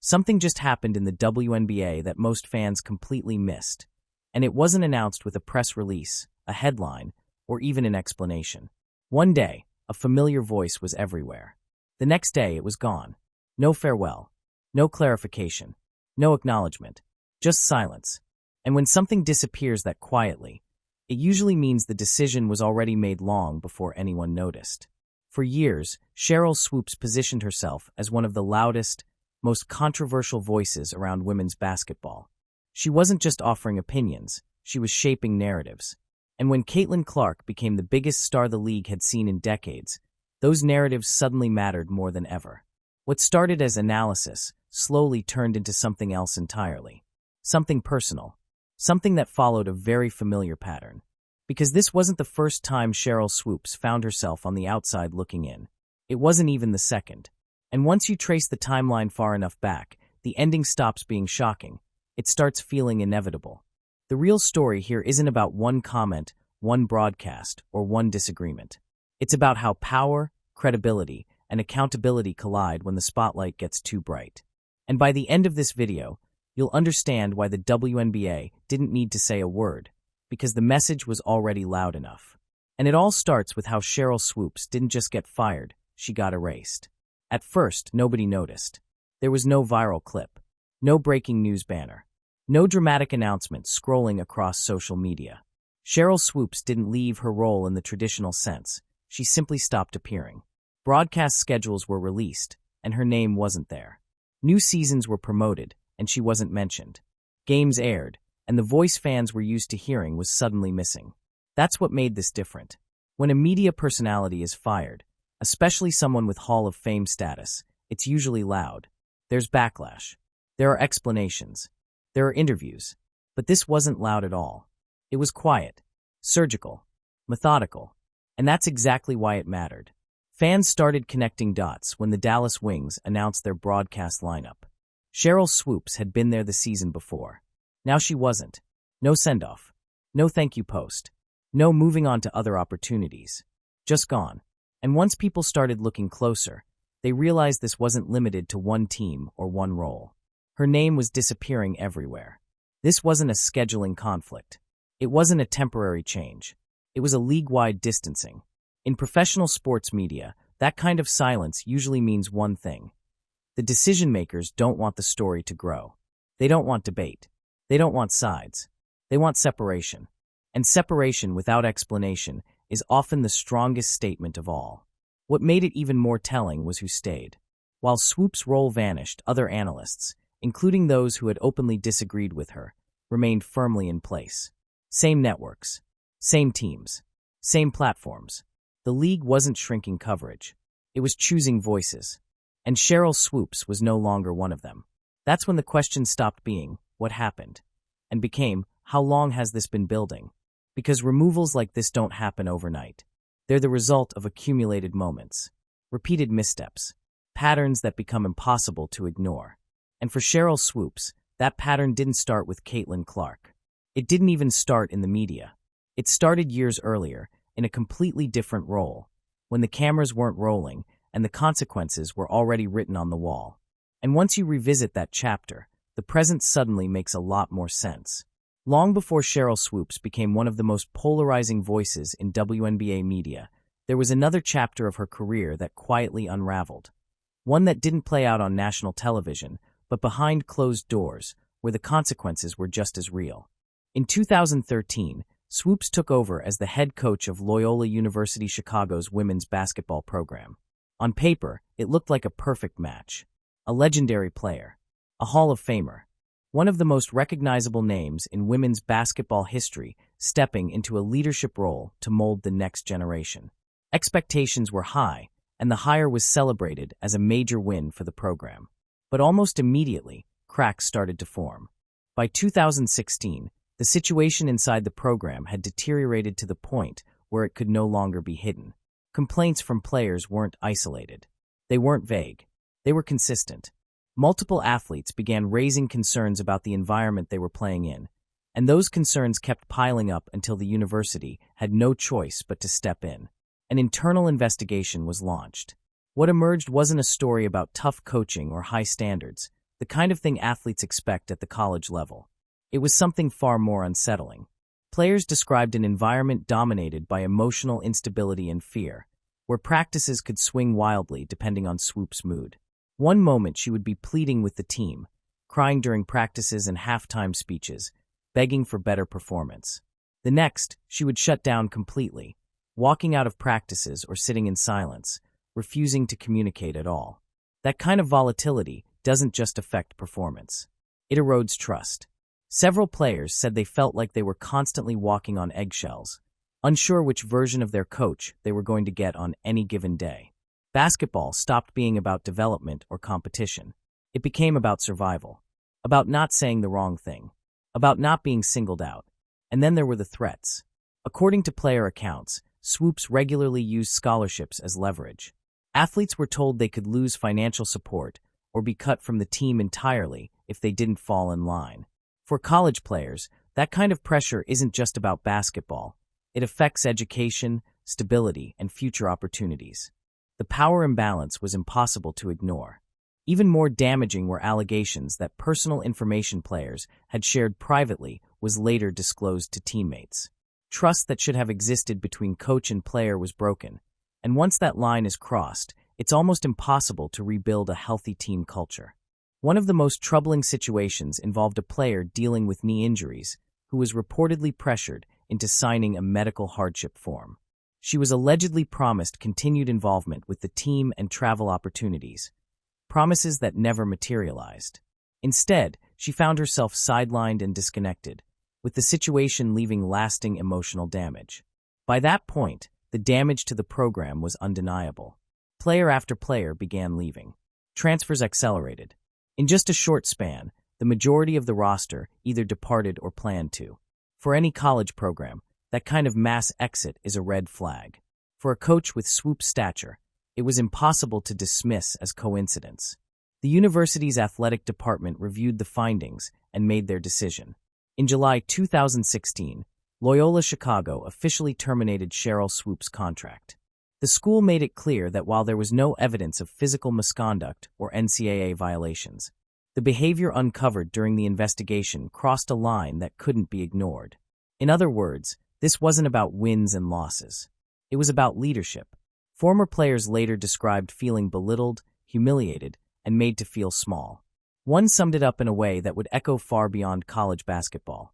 Something just happened in the WNBA that most fans completely missed, and it wasn't announced with a press release, a headline, or even an explanation. One day, a familiar voice was everywhere. The next day, it was gone. No farewell, no clarification, no acknowledgement, just silence. And when something disappears that quietly, it usually means the decision was already made long before anyone noticed. For years, Sheryl Swoopes positioned herself as one of the loudest, most controversial voices around women's basketball. She wasn't just offering opinions, she was shaping narratives. And when Caitlyn Clark became the biggest star the league had seen in decades, those narratives suddenly mattered more than ever. What started as analysis slowly turned into something else entirely. Something personal. Something that followed a very familiar pattern. Because this wasn't the first time Sheryl Swoopes found herself on the outside looking in. It wasn't even the second. And once you trace the timeline far enough back, the ending stops being shocking. It starts feeling inevitable. The real story here isn't about one comment, one broadcast, or one disagreement. It's about how power, credibility, and accountability collide when the spotlight gets too bright. And by the end of this video, you'll understand why the WNBA didn't need to say a word, because the message was already loud enough. And it all starts with how Sheryl Swoopes didn't just get fired, she got erased. At first, nobody noticed. There was no viral clip, no breaking news banner, no dramatic announcement scrolling across social media. Sheryl Swoopes didn't leave her role in the traditional sense. She simply stopped appearing. Broadcast schedules were released, and her name wasn't there. New seasons were promoted, and she wasn't mentioned. Games aired, and the voice fans were used to hearing was suddenly missing. That's what made this different. When a media personality is fired, especially someone with Hall of Fame status, it's usually loud. There's backlash. There are explanations. There are interviews. But this wasn't loud at all. It was quiet, surgical, methodical. And that's exactly why it mattered. Fans started connecting dots when the Dallas Wings announced their broadcast lineup. Sheryl Swoopes had been there the season before. Now she wasn't. No send-off. No thank you post. No moving on to other opportunities. Just gone. And once people started looking closer, they realized this wasn't limited to one team or one role. Her name was disappearing everywhere. This wasn't a scheduling conflict. It wasn't a temporary change. It was a league-wide distancing. In professional sports media, that kind of silence usually means one thing. The decision-makers don't want the story to grow. They don't want debate. They don't want sides. They want separation. And separation without explanation is often the strongest statement of all. What made it even more telling was who stayed. While Swoopes' role vanished, other analysts, including those who had openly disagreed with her, remained firmly in place. Same networks, same teams, same platforms. The league wasn't shrinking coverage. It was choosing voices. And Sheryl Swoopes was no longer one of them. That's when the question stopped being, what happened? And became, how long has this been building? Because removals like this don't happen overnight. They're the result of accumulated moments, repeated missteps, patterns that become impossible to ignore. And for Sheryl Swoopes, that pattern didn't start with Caitlyn Clark. It didn't even start in the media. It started years earlier, in a completely different role, when the cameras weren't rolling and the consequences were already written on the wall. And once you revisit that chapter, the present suddenly makes a lot more sense. Long before Sheryl Swoopes became one of the most polarizing voices in WNBA media, there was another chapter of her career that quietly unraveled. One that didn't play out on national television, but behind closed doors, where the consequences were just as real. In 2013, Swoopes took over as the head coach of Loyola University Chicago's women's basketball program. On paper, it looked like a perfect match. A legendary player. A Hall of Famer. One of the most recognizable names in women's basketball history stepping into a leadership role to mold the next generation. Expectations were high, and the hire was celebrated as a major win for the program. But almost immediately, cracks started to form. By 2016, the situation inside the program had deteriorated to the point where it could no longer be hidden. Complaints from players weren't isolated. They weren't vague. They were consistent. Multiple athletes began raising concerns about the environment they were playing in, and those concerns kept piling up until the university had no choice but to step in. An internal investigation was launched. What emerged wasn't a story about tough coaching or high standards. the kind of thing athletes expect at the college level. It was something far more unsettling. Players described an environment dominated by emotional instability and fear, where practices could swing wildly depending on Swoopes' mood. One moment she would be pleading with the team, crying during practices and halftime speeches, begging for better performance. The next, she would shut down completely, walking out of practices or sitting in silence, refusing to communicate at all. That kind of volatility doesn't just affect performance. It erodes trust. Several players said they felt like they were constantly walking on eggshells, unsure which version of their coach they were going to get on any given day. Basketball stopped being about development or competition. It became about survival, about not saying the wrong thing, about not being singled out. And then there were the threats. According to player accounts, Swoopes regularly used scholarships as leverage. Athletes were told they could lose financial support or be cut from the team entirely if they didn't fall in line. For college players, that kind of pressure isn't just about basketball. It affects education, stability, and future opportunities. The power imbalance was impossible to ignore. Even more damaging were allegations that personal information players had shared privately was later disclosed to teammates. Trust that should have existed between coach and player was broken, and once that line is crossed, it's almost impossible to rebuild a healthy team culture. One of the most troubling situations involved a player dealing with knee injuries who was reportedly pressured into signing a medical hardship form. She was allegedly promised continued involvement with the team and travel opportunities, promises that never materialized. Instead, she found herself sidelined and disconnected, with the situation leaving lasting emotional damage. By that point, the damage to the program was undeniable. Player after player began leaving. Transfers accelerated. In just a short span, the majority of the roster either departed or planned to. For any college program, that kind of mass exit is a red flag. For a coach with Swoopes' stature, it was impossible to dismiss as coincidence. The university's athletic department reviewed the findings and made their decision. In July 2016, Loyola Chicago officially terminated Sheryl Swoopes' contract. The school made it clear that while there was no evidence of physical misconduct or NCAA violations, the behavior uncovered during the investigation crossed a line that couldn't be ignored. In other words, this wasn't about wins and losses. It was about leadership. Former players later described feeling belittled, humiliated, and made to feel small. One summed it up in a way that would echo far beyond college basketball,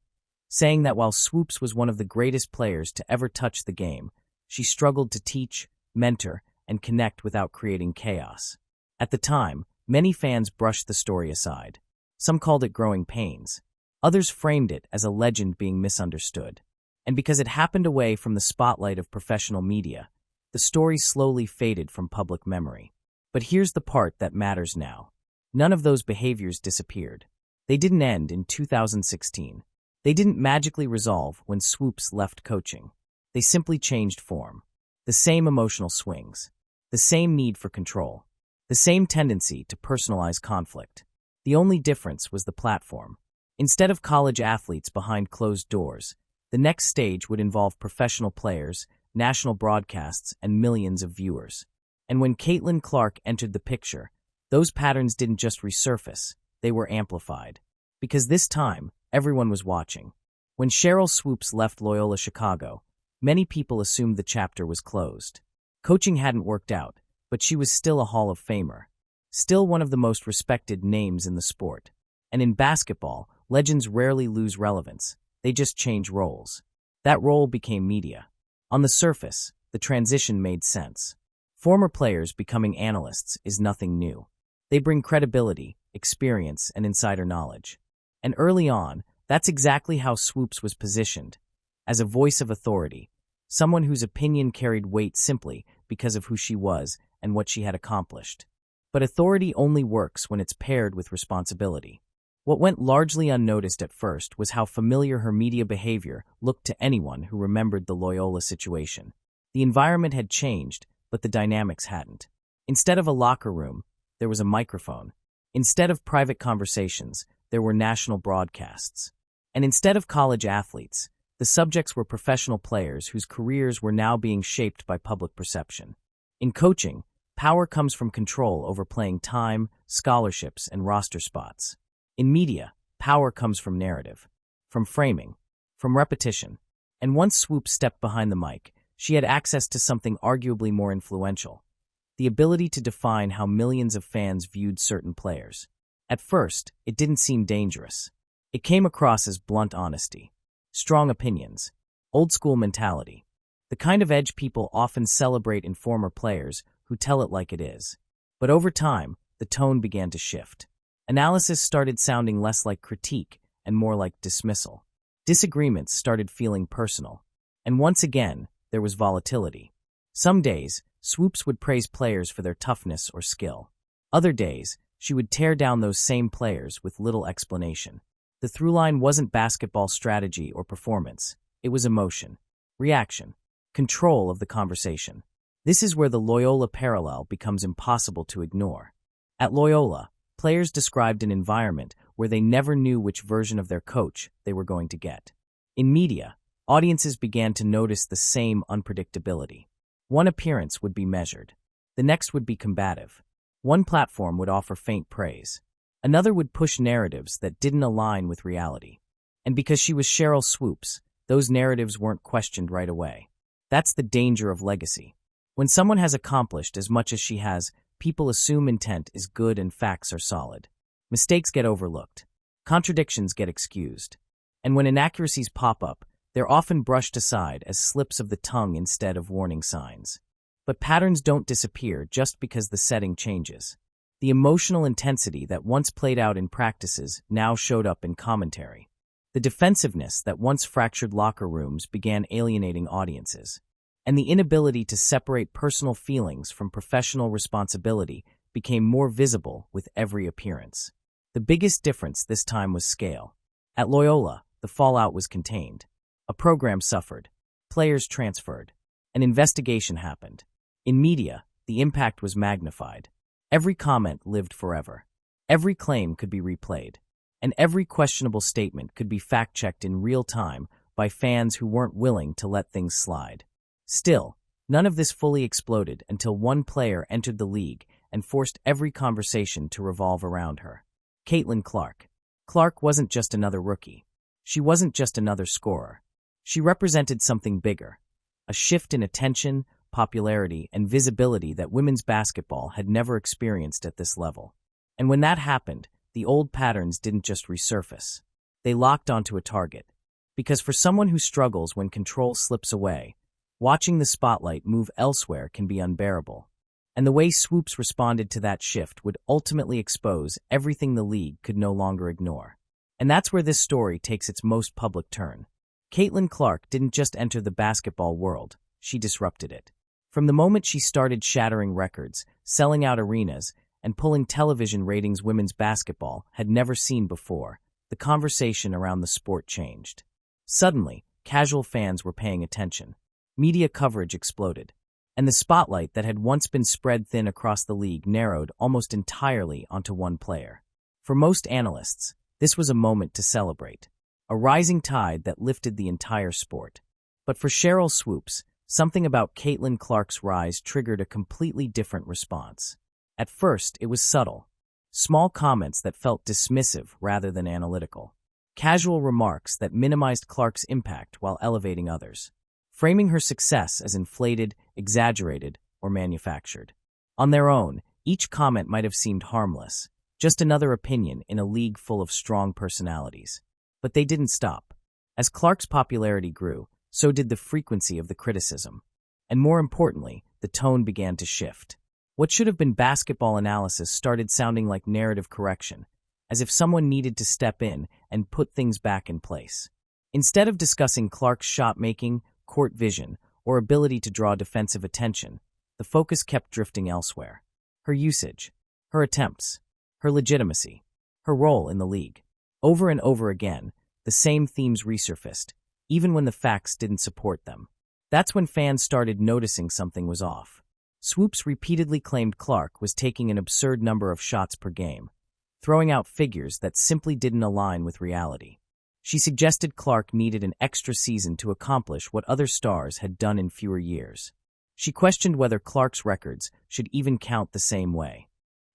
saying that while Swoopes was one of the greatest players to ever touch the game, she struggled to teach, mentor, and connect without creating chaos. At the time, many fans brushed the story aside. Some called it growing pains. Others framed it as a legend being misunderstood. And because it happened away from the spotlight of professional media, the story slowly faded from public memory. But here's the part that matters now. None of those behaviors disappeared. They didn't end in 2016. They didn't magically resolve when Swoopes left coaching. They simply changed form. The same emotional swings, the same need for control, the same tendency to personalize conflict. The only difference was the platform. Instead of college athletes behind closed doors, the next stage would involve professional players, national broadcasts, and millions of viewers. And when Caitlyn Clark entered the picture, those patterns didn't just resurface, they were amplified. Because this time, everyone was watching. When Sheryl Swoopes left Loyola Chicago, many people assumed the chapter was closed. Coaching hadn't worked out, but she was still a Hall of Famer, still one of the most respected names in the sport. And in basketball, legends rarely lose relevance, they just change roles. That role became media. On the surface, the transition made sense. Former players becoming analysts is nothing new. They bring credibility, experience, and insider knowledge. And early on, that's exactly how Swoopes was positioned, as a voice of authority, someone whose opinion carried weight simply because of who she was and what she had accomplished. But authority only works when it's paired with responsibility. What went largely unnoticed at first was how familiar her media behavior looked to anyone who remembered the Loyola situation. The environment had changed, but the dynamics hadn't. Instead of a locker room, there was a microphone. Instead of private conversations, there were national broadcasts. And instead of college athletes, the subjects were professional players whose careers were now being shaped by public perception. In coaching, Power comes from control over playing time, scholarships, and roster spots. In media, power comes from narrative, from framing, from repetition. And once Swoopes stepped behind the mic, she had access to something arguably more influential: the ability to define how millions of fans viewed certain players. At first, it didn't seem dangerous. It came across as blunt honesty, strong opinions, old-school mentality, the kind of edge people often celebrate in former players who tell it like it is. But over time, the tone began to shift. Analysis started sounding less like critique and more like dismissal. Disagreements started feeling personal. And once again, there was volatility. Some days, Swoopes would praise players for their toughness or skill. Other days, she would tear down those same players with little explanation. The throughline wasn't basketball strategy or performance. It was emotion, reaction, control of the conversation. This is where the Loyola parallel becomes impossible to ignore. At Loyola, players described an environment where they never knew which version of their coach they were going to get. In media, audiences began to notice the same unpredictability. One appearance would be measured. The next would be combative. One platform would offer faint praise. Another would push narratives that didn't align with reality. And because she was Sheryl Swoopes, those narratives weren't questioned right away. That's the danger of legacy. When someone has accomplished as much as she has, people assume intent is good and facts are solid. Mistakes get overlooked. Contradictions get excused. And when inaccuracies pop up, they're often brushed aside as slips of the tongue instead of warning signs. But patterns don't disappear just because the setting changes. The emotional intensity that once played out in practices now showed up in commentary. The defensiveness that once fractured locker rooms began alienating audiences. And the inability to separate personal feelings from professional responsibility became more visible with every appearance. The biggest difference this time was scale. At Loyola, the fallout was contained. A program suffered. Players transferred. An investigation happened. In media, the impact was magnified. Every comment lived forever. Every claim could be replayed. And every questionable statement could be fact-checked in real time by fans who weren't willing to let things slide. Still, none of this fully exploded until one player entered the league and forced every conversation to revolve around her. Caitlyn Clark. Clark wasn't just another rookie. She wasn't just another scorer. She represented something bigger, a shift in attention, popularity, and visibility that women's basketball had never experienced at this level. And when that happened, the old patterns didn't just resurface. They locked onto a target. Because for someone who struggles when control slips away, watching the spotlight move elsewhere can be unbearable. And the way Swoopes responded to that shift would ultimately expose everything the league could no longer ignore. And that's where this story takes its most public turn. Caitlyn Clark didn't just enter the basketball world, she disrupted it. From the moment she started shattering records, selling out arenas, and pulling television ratings women's basketball had never seen before, the conversation around the sport changed. Suddenly, casual fans were paying attention. Media coverage exploded. And the spotlight that had once been spread thin across the league narrowed almost entirely onto one player. For most analysts, this was a moment to celebrate. A rising tide that lifted the entire sport. But for Sheryl Swoopes, something about Caitlyn Clark's rise triggered a completely different response. At first, it was subtle. Small comments that felt dismissive rather than analytical. Casual remarks that minimized Clark's impact while elevating others. Framing her success as inflated, exaggerated, or manufactured. On their own, each comment might have seemed harmless, just another opinion in a league full of strong personalities. But they didn't stop. As Clark's popularity grew, so did the frequency of the criticism. And more importantly, the tone began to shift. What should have been basketball analysis started sounding like narrative correction, as if someone needed to step in and put things back in place. Instead of discussing Clark's shot-making, court vision, or ability to draw defensive attention, the focus kept drifting elsewhere. Her usage, her attempts, her legitimacy, her role in the league. Over and over again, the same themes resurfaced, even when the facts didn't support them. That's when fans started noticing something was off. Swoopes repeatedly claimed Clark was taking an absurd number of shots per game, throwing out figures that simply didn't align with reality. She suggested Clark needed an extra season to accomplish what other stars had done in fewer years. She questioned whether Clark's records should even count the same way.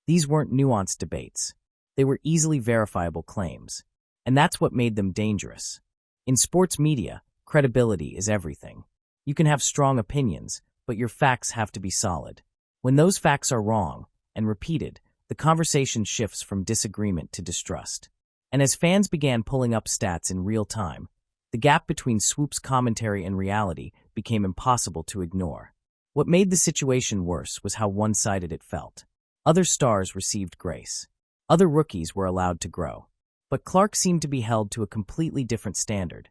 These weren't nuanced debates. They were easily verifiable claims. And that's what made them dangerous. In sports media, credibility is everything. You can have strong opinions, but your facts have to be solid. When those facts are wrong and repeated, the conversation shifts from disagreement to distrust. And as fans began pulling up stats in real time, the gap between Swoopes' commentary and reality became impossible to ignore. What made the situation worse was how one-sided it felt. Other stars received grace. Other rookies were allowed to grow. But Clark seemed to be held to a completely different standard,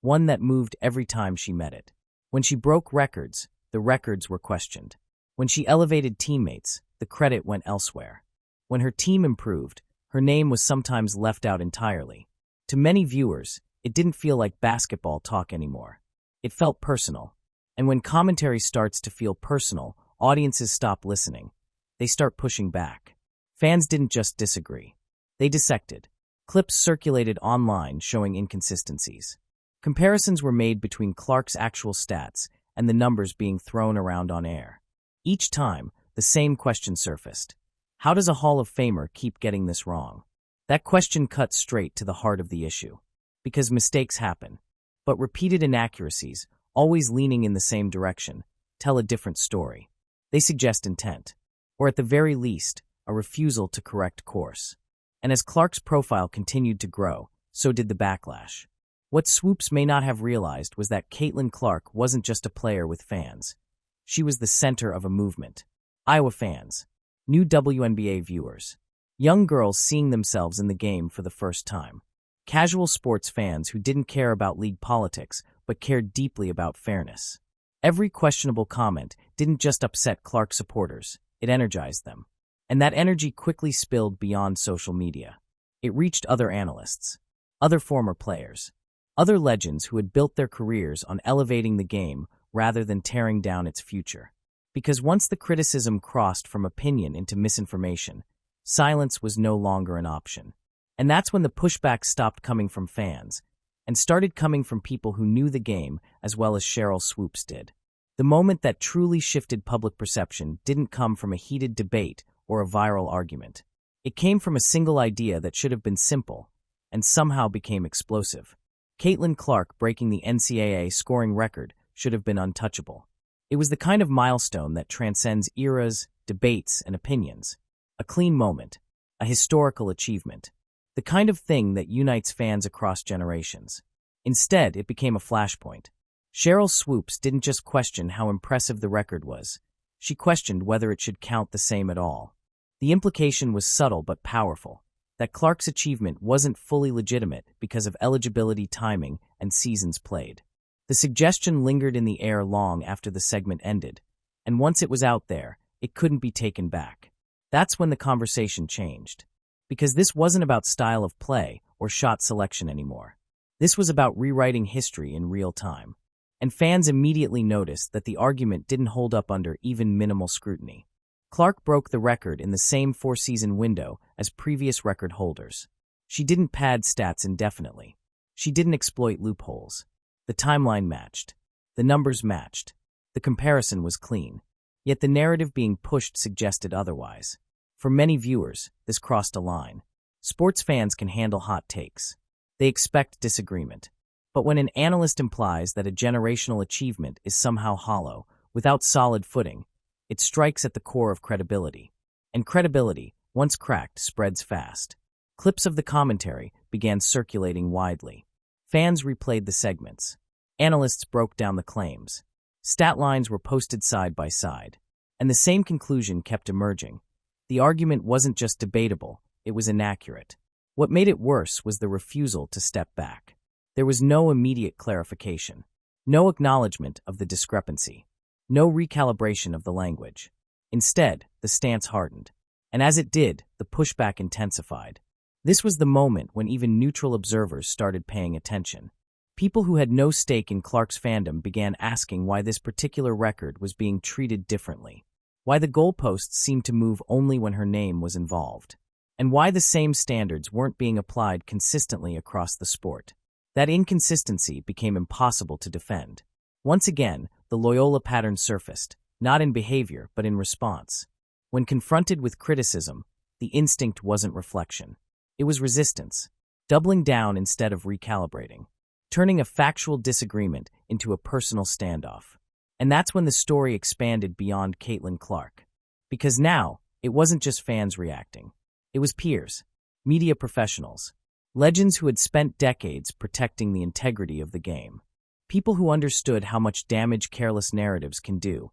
one that moved every time she met it. When she broke records, the records were questioned. When she elevated teammates, the credit went elsewhere. When her team improved, her name was sometimes left out entirely. To many viewers, it didn't feel like basketball talk anymore. It felt personal. And when commentary starts to feel personal, audiences stop listening. They start pushing back. Fans didn't just disagree. They dissected. Clips circulated online showing inconsistencies. Comparisons were made between Clark's actual stats and the numbers being thrown around on air. Each time, the same question surfaced. How does a Hall of Famer keep getting this wrong? That question cut straight to the heart of the issue. Because mistakes happen. But repeated inaccuracies, always leaning in the same direction, tell a different story. They suggest intent. Or at the very least, a refusal to correct course. And as Clark's profile continued to grow, so did the backlash. What Swoopes may not have realized was that Caitlyn Clark wasn't just a player with fans. She was the center of a movement. Iowa fans, new WNBA viewers, young girls seeing themselves in the game for the first time, casual sports fans who didn't care about league politics but cared deeply about fairness. Every questionable comment didn't just upset Clark supporters, it energized them. And that energy quickly spilled beyond social media. It reached other analysts, other former players, other legends who had built their careers on elevating the game rather than tearing down its future. Because once the criticism crossed from opinion into misinformation, silence was no longer an option. And that's when the pushback stopped coming from fans and started coming from people who knew the game as well as Sheryl Swoopes did. The moment that truly shifted public perception didn't come from a heated debate or a viral argument. It came from a single idea that should have been simple and somehow became explosive. Caitlyn Clark breaking the NCAA scoring record should have been untouchable. It was the kind of milestone that transcends eras, debates, and opinions. A clean moment, a historical achievement, the kind of thing that unites fans across generations. Instead, it became a flashpoint. Sheryl Swoopes didn't just question how impressive the record was. She questioned whether it should count the same at all. The implication was subtle but powerful, that Clark's achievement wasn't fully legitimate because of eligibility timing and seasons played. The suggestion lingered in the air long after the segment ended, and once it was out there, it couldn't be taken back. That's when the conversation changed. Because this wasn't about style of play or shot selection anymore. This was about rewriting history in real time. And fans immediately noticed that the argument didn't hold up under even minimal scrutiny. Clark broke the record in the same four-season window as previous record holders. She didn't pad stats indefinitely. She didn't exploit loopholes. The timeline matched. The numbers matched. The comparison was clean. Yet the narrative being pushed suggested otherwise. For many viewers, this crossed a line. Sports fans can handle hot takes. They expect disagreement. But when an analyst implies that a generational achievement is somehow hollow, without solid footing, it strikes at the core of credibility. And credibility, once cracked, spreads fast. Clips of the commentary began circulating widely. Fans replayed the segments. Analysts broke down the claims. Stat lines were posted side by side. And the same conclusion kept emerging. The argument wasn't just debatable, it was inaccurate. What made it worse was the refusal to step back. There was no immediate clarification, no acknowledgement of the discrepancy, no recalibration of the language. Instead, the stance hardened. And as it did, the pushback intensified. This was the moment when even neutral observers started paying attention. People who had no stake in Clark's fandom began asking why this particular record was being treated differently, why the goalposts seemed to move only when her name was involved, and why the same standards weren't being applied consistently across the sport. That inconsistency became impossible to defend. Once again, the Loyola pattern surfaced, not in behavior, but in response. When confronted with criticism, the instinct wasn't reflection. It was resistance, doubling down instead of recalibrating, turning a factual disagreement into a personal standoff. And that's when the story expanded beyond Caitlyn Clark. Because now, it wasn't just fans reacting. It was peers, media professionals, legends who had spent decades protecting the integrity of the game. People who understood how much damage careless narratives can do,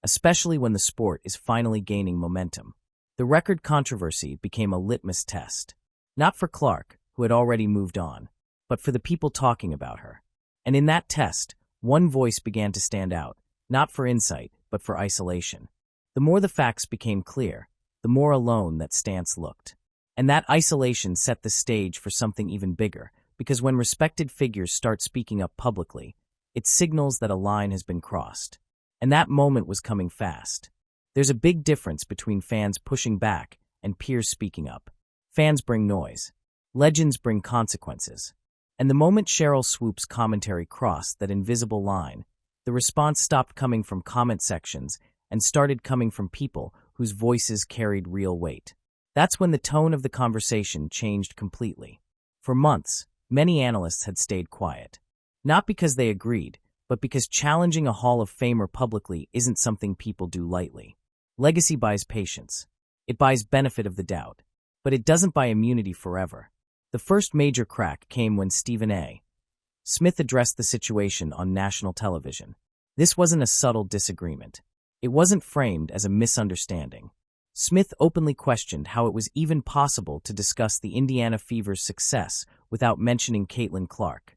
especially when the sport is finally gaining momentum. The record controversy became a litmus test. Not for Clark, who had already moved on, but for the people talking about her. And in that test, one voice began to stand out, not for insight, but for isolation. The more the facts became clear, the more alone that stance looked. And that isolation set the stage for something even bigger, because when respected figures start speaking up publicly, it signals that a line has been crossed. And that moment was coming fast. There's a big difference between fans pushing back and peers speaking up. Fans bring noise. Legends bring consequences. And the moment Sheryl Swoopes' commentary crossed that invisible line, the response stopped coming from comment sections and started coming from people whose voices carried real weight. That's when the tone of the conversation changed completely. For months, many analysts had stayed quiet. Not because they agreed, but because challenging a Hall of Famer publicly isn't something people do lightly. Legacy buys patience. It buys benefit of the doubt. But it doesn't buy immunity forever. The first major crack came when Stephen A. Smith addressed the situation on national television. This wasn't a subtle disagreement. It wasn't framed as a misunderstanding. Smith openly questioned how it was even possible to discuss the Indiana Fever's success without mentioning Caitlyn Clark,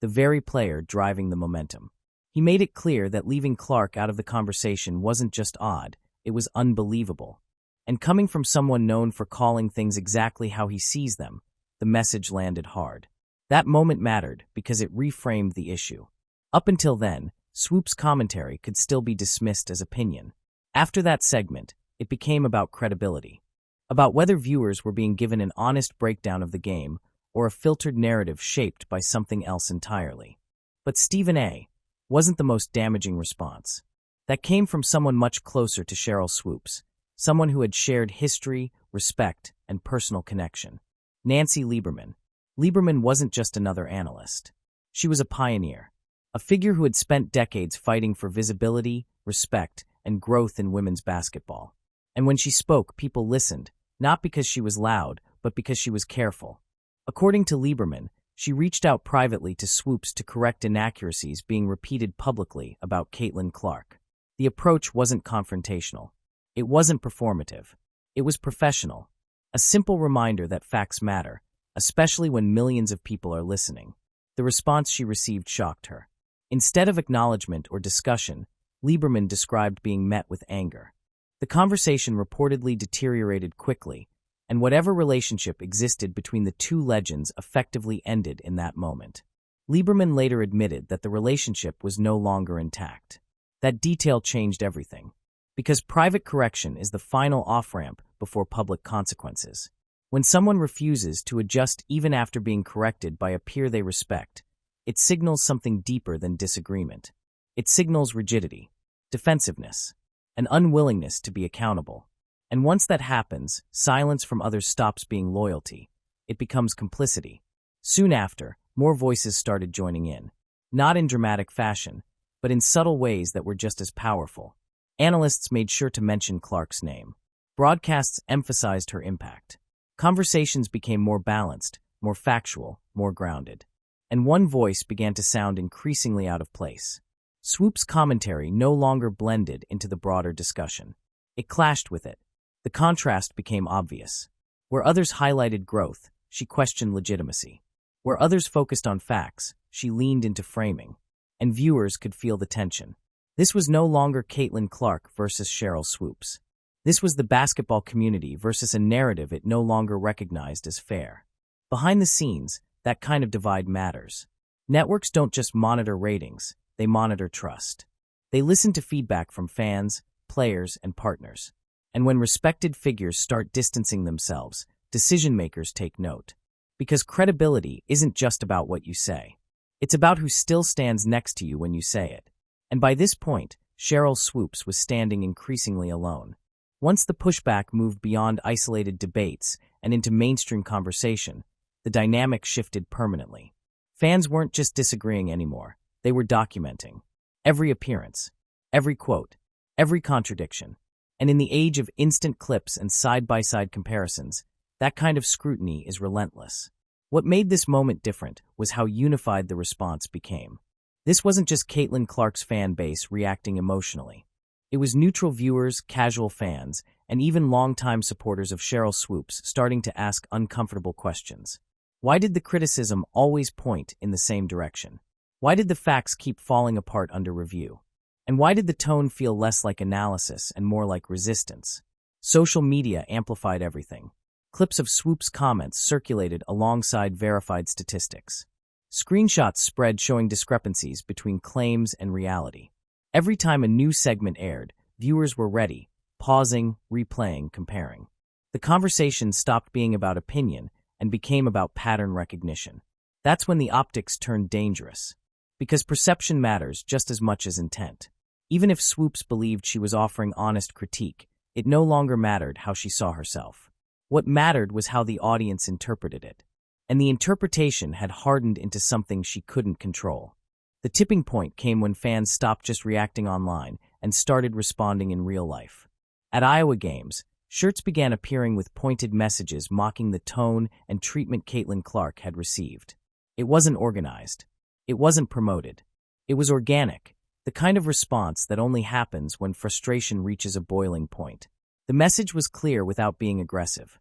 the very player driving the momentum. He made it clear that leaving Clark out of the conversation wasn't just odd, it was unbelievable. And coming from someone known for calling things exactly how he sees them, the message landed hard. That moment mattered because it reframed the issue. Up until then, Swoopes' commentary could still be dismissed as opinion. After that segment, it became about credibility. About whether viewers were being given an honest breakdown of the game or a filtered narrative shaped by something else entirely. But Stephen A. wasn't the most damaging response. That came from someone much closer to Sheryl Swoopes, someone who had shared history, respect, and personal connection. Nancy Lieberman. Lieberman wasn't just another analyst. She was a pioneer, a figure who had spent decades fighting for visibility, respect, and growth in women's basketball. And when she spoke, people listened, not because she was loud, but because she was careful. According to Lieberman, she reached out privately to Swoopes to correct inaccuracies being repeated publicly about Caitlyn Clark. The approach wasn't confrontational. It wasn't performative. It was professional. A simple reminder that facts matter, especially when millions of people are listening. The response she received shocked her. Instead of acknowledgement or discussion, Lieberman described being met with anger. The conversation reportedly deteriorated quickly, and whatever relationship existed between the two legends effectively ended in that moment. Lieberman later admitted that the relationship was no longer intact. That detail changed everything. Because private correction is the final off-ramp before public consequences. When someone refuses to adjust even after being corrected by a peer they respect, it signals something deeper than disagreement. It signals rigidity, defensiveness, an unwillingness to be accountable. And once that happens, silence from others stops being loyalty. It becomes complicity. Soon after, more voices started joining in. Not in dramatic fashion, but in subtle ways that were just as powerful. Analysts made sure to mention Clark's name. Broadcasts emphasized her impact. Conversations became more balanced, more factual, more grounded. And one voice began to sound increasingly out of place. Swoopes' commentary no longer blended into the broader discussion. It clashed with it. The contrast became obvious. Where others highlighted growth, she questioned legitimacy. Where others focused on facts, she leaned into framing. And viewers could feel the tension. This was no longer Caitlyn Clark versus Sheryl Swoopes. This was the basketball community versus a narrative it no longer recognized as fair. Behind the scenes, that kind of divide matters. Networks don't just monitor ratings, they monitor trust. They listen to feedback from fans, players, and partners. And when respected figures start distancing themselves, decision-makers take note. Because credibility isn't just about what you say. It's about who still stands next to you when you say it. And by this point, Sheryl Swoopes was standing increasingly alone. Once the pushback moved beyond isolated debates and into mainstream conversation, the dynamic shifted permanently. Fans weren't just disagreeing anymore, they were documenting every appearance, every quote, every contradiction. And in the age of instant clips and side-by-side comparisons, that kind of scrutiny is relentless. What made this moment different was how unified the response became. This wasn't just Caitlyn Clark's fan base reacting emotionally. It was neutral viewers, casual fans, and even longtime supporters of Sheryl Swoopes starting to ask uncomfortable questions. Why did the criticism always point in the same direction? Why did the facts keep falling apart under review? And why did the tone feel less like analysis and more like resistance? Social media amplified everything. Clips of Swoopes' comments circulated alongside verified statistics. Screenshots spread showing discrepancies between claims and reality. Every time a new segment aired, viewers were ready, pausing, replaying, comparing. The conversation stopped being about opinion and became about pattern recognition. That's when the optics turned dangerous. Because perception matters just as much as intent. Even if Swoopes believed she was offering honest critique, it no longer mattered how she saw herself. What mattered was how the audience interpreted it. And the interpretation had hardened into something she couldn't control. The tipping point came when fans stopped just reacting online and started responding in real life. At Iowa games, shirts began appearing with pointed messages mocking the tone and treatment Caitlyn Clark had received. It wasn't organized. It wasn't promoted. It was organic, the kind of response that only happens when frustration reaches a boiling point. The message was clear without being aggressive.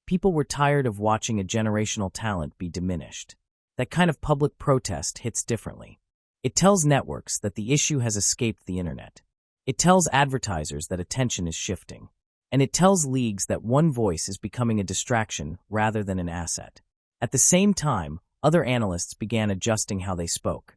People were tired of watching a generational talent be diminished. That kind of public protest hits differently. It tells networks that the issue has escaped the internet. It tells advertisers that attention is shifting. And it tells leagues that one voice is becoming a distraction rather than an asset. At the same time, other analysts began adjusting how they spoke.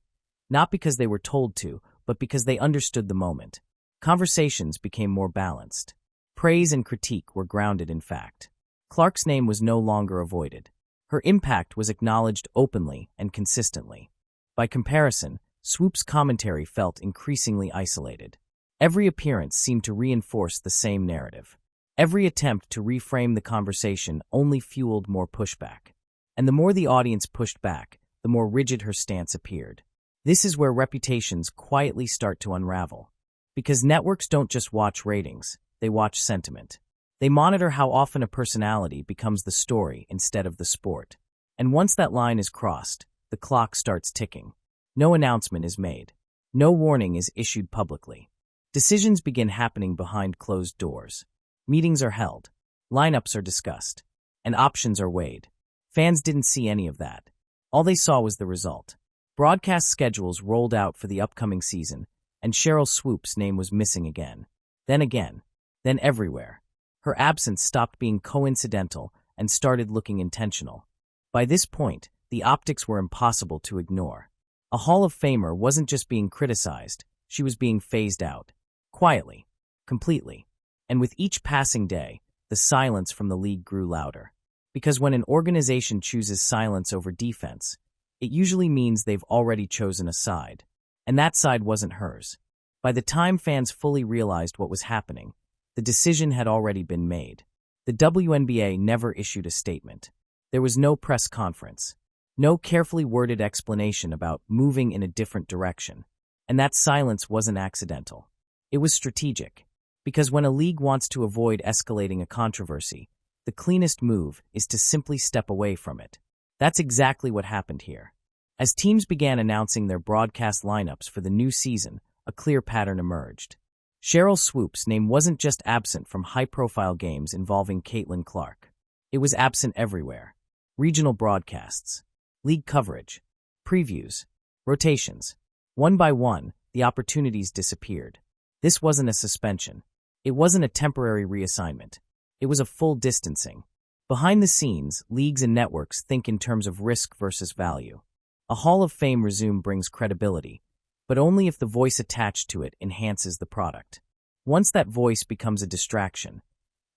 Not because they were told to, but because they understood the moment. Conversations became more balanced. Praise and critique were grounded in fact. Clark's name was no longer avoided. Her impact was acknowledged openly and consistently. By comparison, Swoopes' commentary felt increasingly isolated. Every appearance seemed to reinforce the same narrative. Every attempt to reframe the conversation only fueled more pushback. And the more the audience pushed back, the more rigid her stance appeared. This is where reputations quietly start to unravel. Because networks don't just watch ratings, they watch sentiment. They monitor how often a personality becomes the story instead of the sport. And once that line is crossed, the clock starts ticking. No announcement is made. No warning is issued publicly. Decisions begin happening behind closed doors. Meetings are held. Lineups are discussed. And options are weighed. Fans didn't see any of that. All they saw was the result. Broadcast schedules rolled out for the upcoming season, and Sheryl Swoopes' name was missing again. Then everywhere. Her absence stopped being coincidental and started looking intentional. By this point, the optics were impossible to ignore. A Hall of Famer wasn't just being criticized, she was being phased out. Quietly. Completely. And with each passing day, the silence from the league grew louder. Because when an organization chooses silence over defense, it usually means they've already chosen a side. And that side wasn't hers. By the time fans fully realized what was happening, the decision had already been made. The WNBA never issued a statement. There was no press conference. No carefully worded explanation about moving in a different direction. And that silence wasn't accidental. It was strategic. Because when a league wants to avoid escalating a controversy, the cleanest move is to simply step away from it. That's exactly what happened here. As teams began announcing their broadcast lineups for the new season, a clear pattern emerged. Sheryl Swoopes' name wasn't just absent from high-profile games involving Caitlyn Clark. It was absent everywhere. Regional broadcasts, league coverage, previews, rotations. One by one, the opportunities disappeared. This wasn't a suspension. It wasn't a temporary reassignment. It was a full distancing. Behind the scenes, leagues and networks think in terms of risk versus value. A Hall of Fame resume brings credibility, but only if the voice attached to it enhances the product. Once that voice becomes a distraction,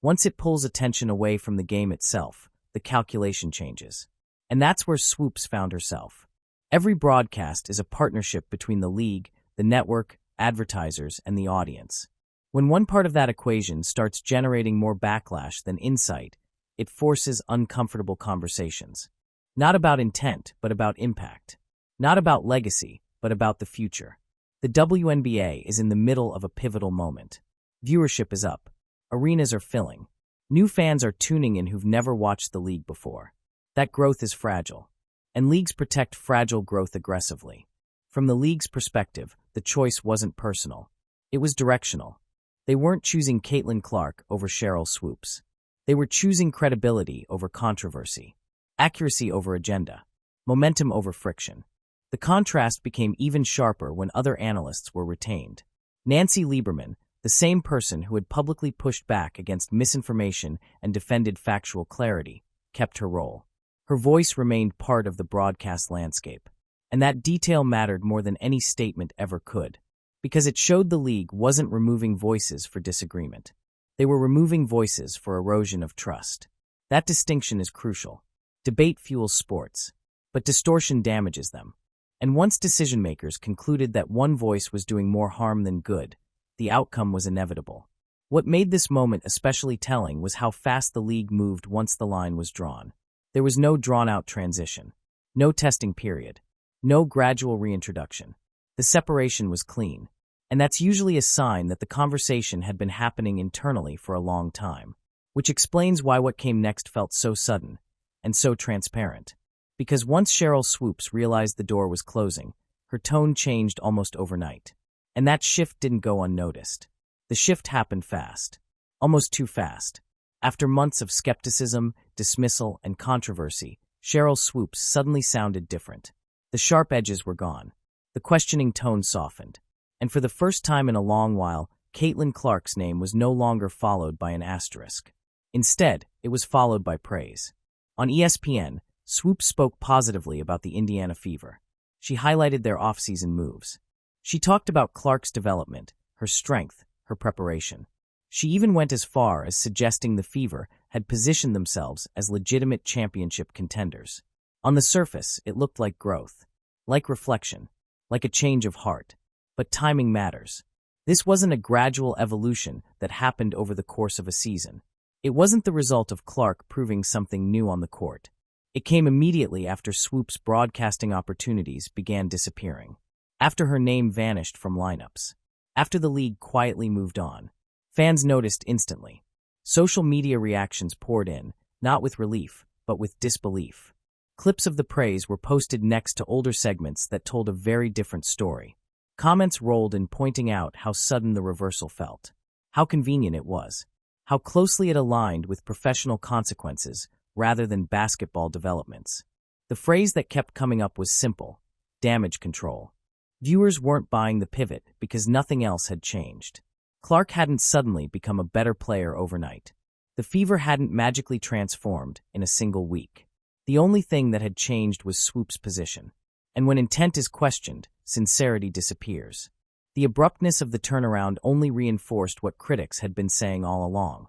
once it pulls attention away from the game itself, the calculation changes. And that's where Swoopes found herself. Every broadcast is a partnership between the league, the network, advertisers, and the audience. When one part of that equation starts generating more backlash than insight, it forces uncomfortable conversations. Not about intent, but about impact. Not about legacy, but about the future. The WNBA is in the middle of a pivotal moment. Viewership is up. Arenas are filling. New fans are tuning in who've never watched the league before. That growth is fragile. And leagues protect fragile growth aggressively. From the league's perspective, the choice wasn't personal. It was directional. They weren't choosing Caitlyn Clark over Sheryl Swoopes. They were choosing credibility over controversy, accuracy over agenda, momentum over friction. The contrast became even sharper when other analysts were retained. Nancy Lieberman, the same person who had publicly pushed back against misinformation and defended factual clarity, kept her role. Her voice remained part of the broadcast landscape. And that detail mattered more than any statement ever could, because it showed the league wasn't removing voices for disagreement. They were removing voices for erosion of trust. That distinction is crucial. Debate fuels sports, but distortion damages them. And once decision-makers concluded that one voice was doing more harm than good, the outcome was inevitable. What made this moment especially telling was how fast the league moved once the line was drawn. There was no drawn-out transition, no testing period, no gradual reintroduction. The separation was clean, and that's usually a sign that the conversation had been happening internally for a long time, which explains why what came next felt so sudden and so transparent. Because once Sheryl Swoopes realized the door was closing, her tone changed almost overnight. And that shift didn't go unnoticed. The shift happened fast, almost too fast. After months of skepticism, dismissal, and controversy, Sheryl Swoopes suddenly sounded different. The sharp edges were gone. The questioning tone softened. And for the first time in a long while, Caitlyn Clark's name was no longer followed by an asterisk. Instead, it was followed by praise. On ESPN, Swoopes spoke positively about the Indiana Fever. She highlighted their off-season moves. She talked about Clark's development, her strength, her preparation. She even went as far as suggesting the Fever had positioned themselves as legitimate championship contenders. On the surface, it looked like growth, like reflection, like a change of heart. But timing matters. This wasn't a gradual evolution that happened over the course of a season. It wasn't the result of Clark proving something new on the court. It came immediately after Swoopes' broadcasting opportunities began disappearing. After her name vanished from lineups. After the league quietly moved on. Fans noticed instantly. Social media reactions poured in, not with relief, but with disbelief. Clips of the praise were posted next to older segments that told a very different story. Comments rolled in pointing out how sudden the reversal felt, how convenient it was, how closely it aligned with professional consequences rather than basketball developments. The phrase that kept coming up was simple: damage control. Viewers weren't buying the pivot because nothing else had changed. Clark hadn't suddenly become a better player overnight. The Fever hadn't magically transformed in a single week. The only thing that had changed was Swoopes' position. And when intent is questioned, sincerity disappears. The abruptness of the turnaround only reinforced what critics had been saying all along,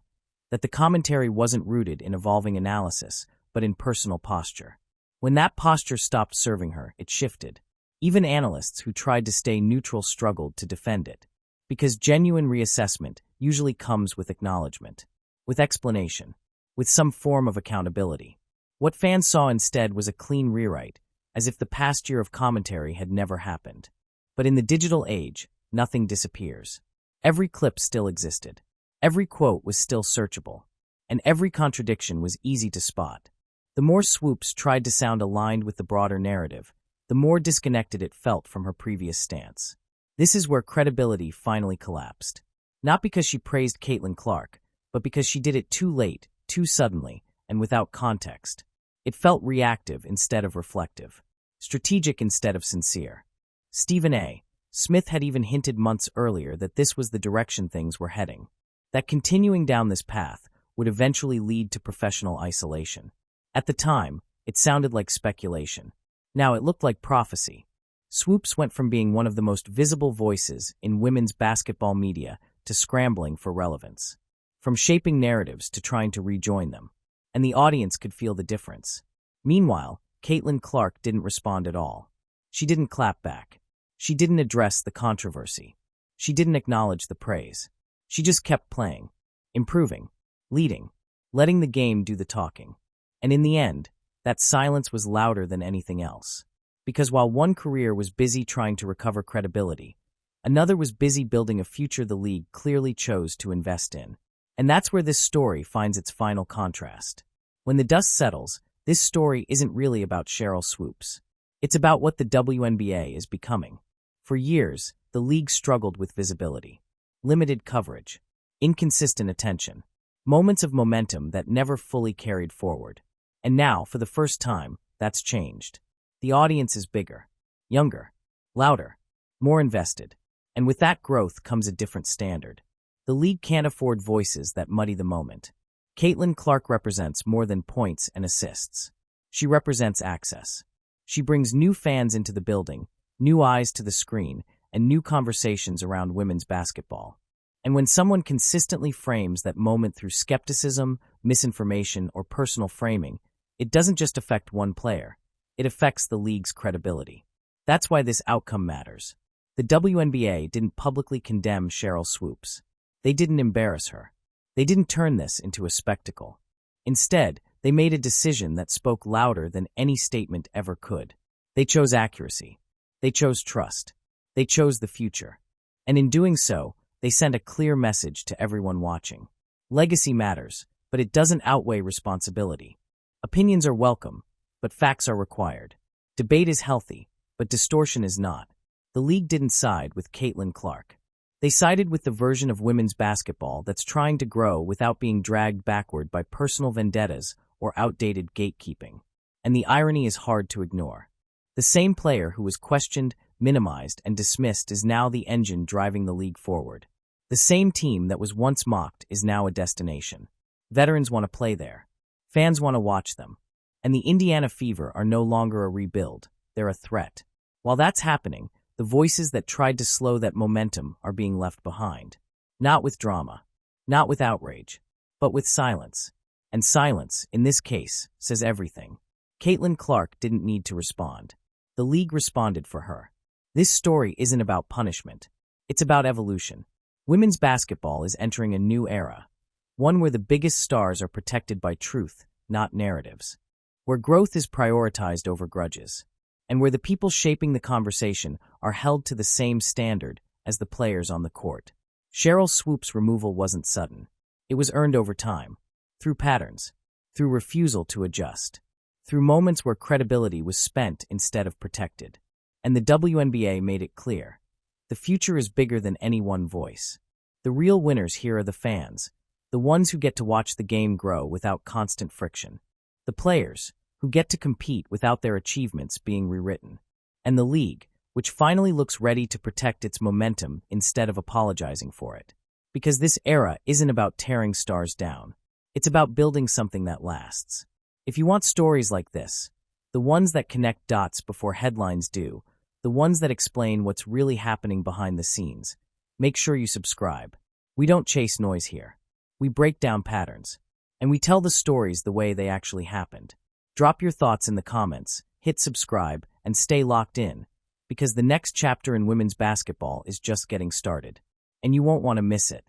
that the commentary wasn't rooted in evolving analysis, but in personal posture. When that posture stopped serving her, it shifted. Even analysts who tried to stay neutral struggled to defend it. Because genuine reassessment usually comes with acknowledgement, with explanation, with some form of accountability. What fans saw instead was a clean rewrite, as if the past year of commentary had never happened. But in the digital age, nothing disappears. Every clip still existed. Every quote was still searchable. And every contradiction was easy to spot. The more Swoopes tried to sound aligned with the broader narrative, the more disconnected it felt from her previous stance. This is where credibility finally collapsed. Not because she praised Caitlyn Clark, but because she did it too late, too suddenly, and without context. It felt reactive instead of reflective, strategic instead of sincere. Stephen A. Smith had even hinted months earlier that this was the direction things were heading, that continuing down this path would eventually lead to professional isolation. At the time, it sounded like speculation. Now it looked like prophecy. Swoopes went from being one of the most visible voices in women's basketball media to scrambling for relevance, from shaping narratives to trying to rejoin them. And the audience could feel the difference. Meanwhile, Caitlyn Clark didn't respond at all. She didn't clap back. She didn't address the controversy. She didn't acknowledge the praise. She just kept playing, improving, leading, letting the game do the talking. And in the end, that silence was louder than anything else. Because while one career was busy trying to recover credibility, another was busy building a future the league clearly chose to invest in. And that's where this story finds its final contrast. When the dust settles, this story isn't really about Sheryl Swoopes. It's about what the WNBA is becoming. For years, the league struggled with visibility, limited coverage, inconsistent attention, moments of momentum that never fully carried forward. And now, for the first time, that's changed. The audience is bigger, younger, louder, more invested. And with that growth comes a different standard. The league can't afford voices that muddy the moment. Caitlyn Clark represents more than points and assists. She represents access. She brings new fans into the building, new eyes to the screen, and new conversations around women's basketball. And when someone consistently frames that moment through skepticism, misinformation, or personal framing, it doesn't just affect one player. It affects the league's credibility. That's why this outcome matters. The WNBA didn't publicly condemn Sheryl Swoopes. They didn't embarrass her. They didn't turn this into a spectacle. Instead, they made a decision that spoke louder than any statement ever could. They chose accuracy. They chose trust. They chose the future. And in doing so, they sent a clear message to everyone watching. Legacy matters, but it doesn't outweigh responsibility. Opinions are welcome, but facts are required. Debate is healthy, but distortion is not. The league didn't side with Caitlyn Clark. They sided with the version of women's basketball that's trying to grow without being dragged backward by personal vendettas or outdated gatekeeping. And the irony is hard to ignore. The same player who was questioned, minimized, and dismissed is now the engine driving the league forward. The same team that was once mocked is now a destination. Veterans want to play there. Fans want to watch them. And the Indiana Fever are no longer a rebuild. They're a threat. While that's happening, the voices that tried to slow that momentum are being left behind. Not with drama, not with outrage, but with silence. And silence, in this case, says everything. Caitlyn Clark didn't need to respond. The league responded for her. This story isn't about punishment. It's about evolution. Women's basketball is entering a new era, one where the biggest stars are protected by truth, not narratives, where growth is prioritized over grudges, and where the people shaping the conversation are held to the same standard as the players on the court. Sheryl Swoopes' removal wasn't sudden. It was earned over time, through patterns, through refusal to adjust, through moments where credibility was spent instead of protected. And the WNBA made it clear. The future is bigger than any one voice. The real winners here are the fans, the ones who get to watch the game grow without constant friction, the players who get to compete without their achievements being rewritten, and the league, which finally looks ready to protect its momentum instead of apologizing for it. Because this era isn't about tearing stars down. It's about building something that lasts. If you want stories like this, the ones that connect dots before headlines do, the ones that explain what's really happening behind the scenes, make sure you subscribe. We don't chase noise here. We break down patterns. And we tell the stories the way they actually happened. Drop your thoughts in the comments, hit subscribe, and stay locked in, because the next chapter in women's basketball is just getting started, and you won't want to miss it.